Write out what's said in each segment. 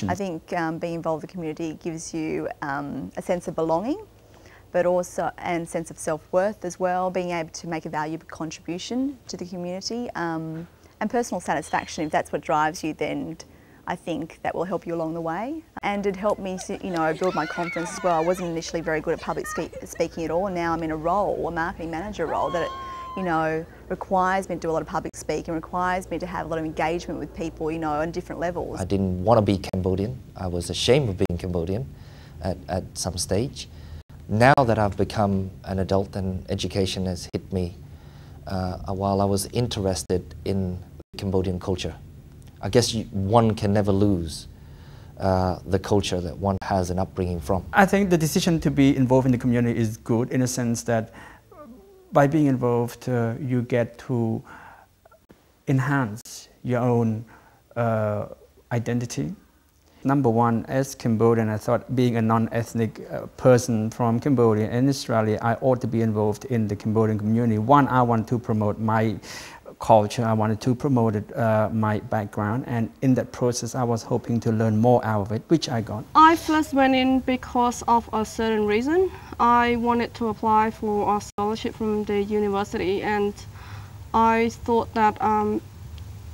I think being involved in the community gives you a sense of belonging, but also and sense of self-worth as well, being able to make a valuable contribution to the community, and personal satisfaction. If that's what drives you, then I think that will help you along the way. And it helped me, you know, build my confidence as well. I wasn't initially very good at public speaking at all, and now I'm in a role, a marketing manager role, that you know, requires me to do a lot of public speaking, requires me to have a lot of engagement with people, you know, on different levels. I didn't want to be Cambodian. I was ashamed of being Cambodian at some stage. Now that I've become an adult and education has hit me, while I was interested in Cambodian culture, I guess one can never lose the culture that one has an upbringing from. I think the decision to be involved in the community is good in a sense that by being involved, you get to enhance your own identity. Number one, as Cambodian, I thought being a non-ethnic person from Cambodia and Australia, I ought to be involved in the Cambodian community. One, I want to promote my culture, I wanted to promote my background, and in that process I was hoping to learn more out of it, which I got. I first went in because of a certain reason. I wanted to apply for a scholarship from the university, and I thought that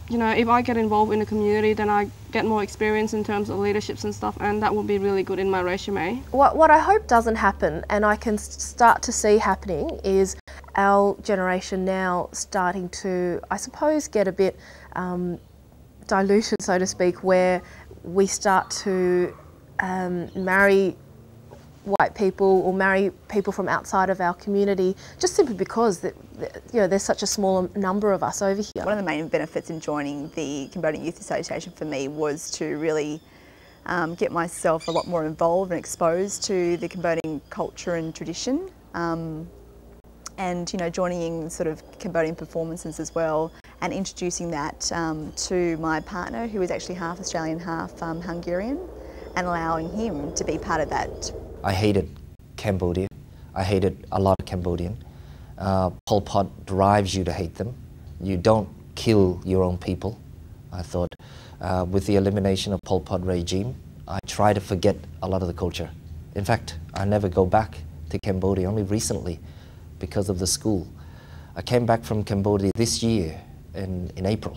you know, if I get involved in the community, then I get more experience in terms of leaderships and stuff, and that would be really good in my resume. What I hope doesn't happen, and I can start to see happening, is our generation now starting to, I suppose, get a bit diluted, so to speak, where we start to marry white people or marry people from outside of our community, just simply because you know, there's such a small number of us over here. One of the main benefits in joining the Cambodian Youth Association for me was to really get myself a lot more involved and exposed to the Cambodian culture and tradition, and you know, joining in sort of Cambodian performances as well, and introducing that to my partner, who is actually half Australian, half Hungarian, and allowing him to be part of that. I hated Cambodia. I hated a lot of Cambodian. Pol Pot drives you to hate them. You don't kill your own people. I thought with the elimination of Pol Pot regime, I try to forget a lot of the culture. In fact, I never go back to Cambodia, only recently because of the school. I came back from Cambodia this year in April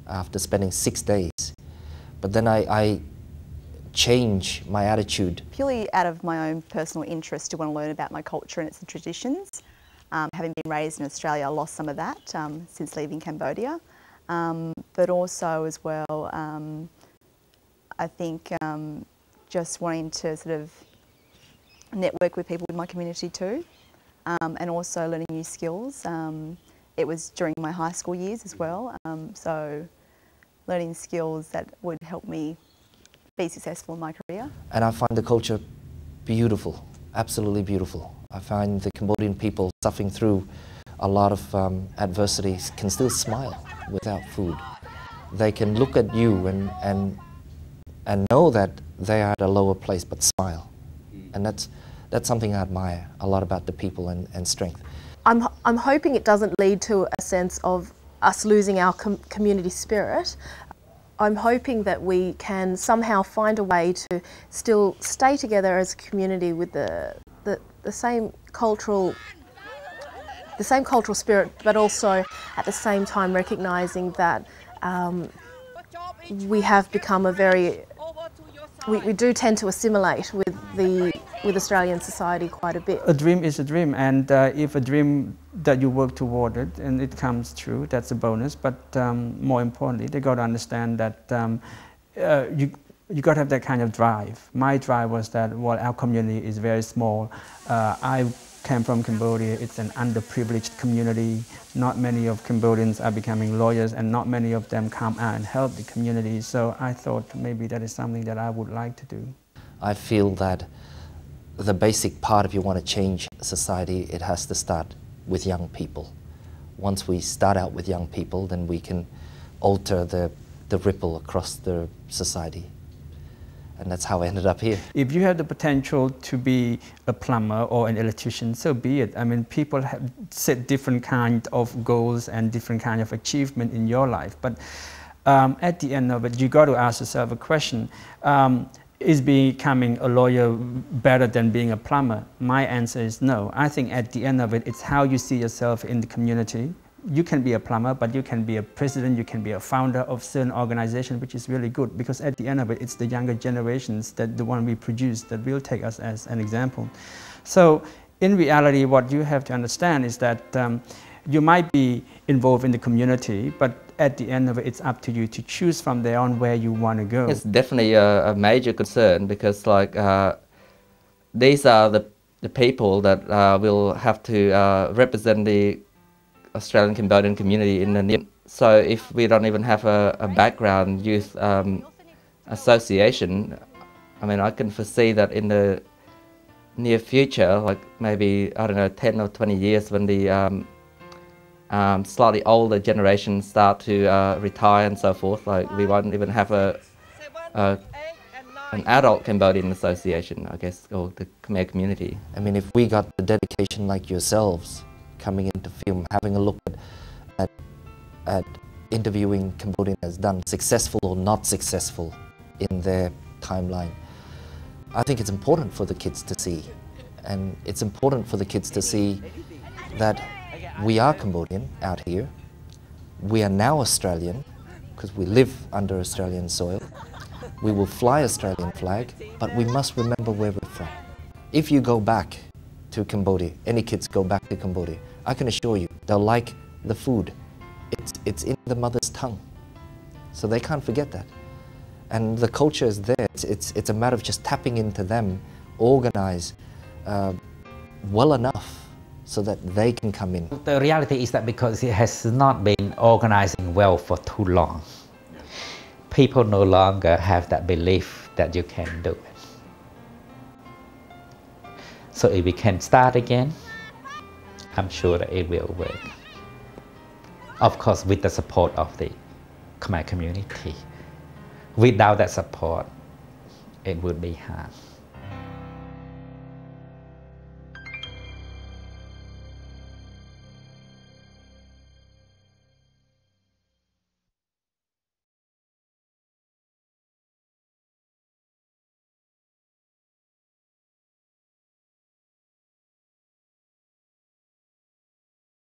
after spending 6 days. But then I change my attitude. Purely out of my own personal interest to want to learn about my culture and its traditions. Having been raised in Australia, I lost some of that since leaving Cambodia. But also as well, I think just wanting to sort of network with people in my community too, and also learning new skills. It was during my high school years as well, so learning skills that would help me be successful in my career. And I find the culture beautiful, absolutely beautiful. I find the Cambodian people suffering through a lot of adversities can still smile without food. They can look at you and know that they are at a lower place, but smile. And that's something I admire a lot about the people and strength. I'm hoping it doesn't lead to a sense of us losing our community spirit. I'm hoping that we can somehow find a way to still stay together as a community with the same cultural spirit, but also at the same time recognising that we have become we do tend to assimilate with Australian society quite a bit. A dream is a dream, and if a dream that you work toward it and it comes true, that's a bonus. But more importantly, they got to understand that you got to have that kind of drive. My drive was that, well, our community is very small. I came from Cambodia. It's an underprivileged community. Not many of Cambodians are becoming lawyers, and not many of them come out and help the community. So I thought maybe that is something that I would like to do. I feel that the basic part, if you want to change society, it has to start with young people. Once we start out with young people, then we can alter the ripple across the society. And that's how I ended up here. If you have the potential to be a plumber or an electrician, so be it. I mean, people have set different kind of goals and different kind of achievement in your life. But at the end of it, you got to ask yourself a question. Is becoming a lawyer better than being a plumber? My answer is no. I think at the end of it, it's how you see yourself in the community. You can be a plumber, but you can be a president, you can be a founder of certain organization, which is really good, because at the end of it, it's the younger generations that the one we produce that will take us as an example. So in reality, what you have to understand is that you might be involved in the community, but at the end of it, it's up to you to choose from there on where you want to go. It's definitely a major concern, because like these are the people that will have to represent the Australian Cambodian community in the near. So if we don't even have a background youth association, I mean, I can foresee that in the near future, like maybe, I don't know, 10 or 20 years, when the slightly older generation start to retire and so forth, like we won't even have an adult Cambodian association, I guess, or the Khmer community. I mean, if we got the dedication like yourselves coming into film, having a look at interviewing Cambodian has done, successful or not successful in their timeline, I think it's important for the kids to see. And it's important for the kids to see that we are Cambodian out here. We are now Australian because we live under Australian soil. We will fly Australian flag, but we must remember where we're from. If you go back to Cambodia, any kids go back to Cambodia, I can assure you they'll like the food. It's in the mother's tongue, so they can't forget that. And the culture is there. It's a matter of just tapping into them, organize well enough so that they can come in. The reality is that because it has not been organizing well for too long, people no longer have that belief that you can do it. So if we can start again, I'm sure that it will work. Of course, with the support of the Khmer community. Without that support, it would be hard.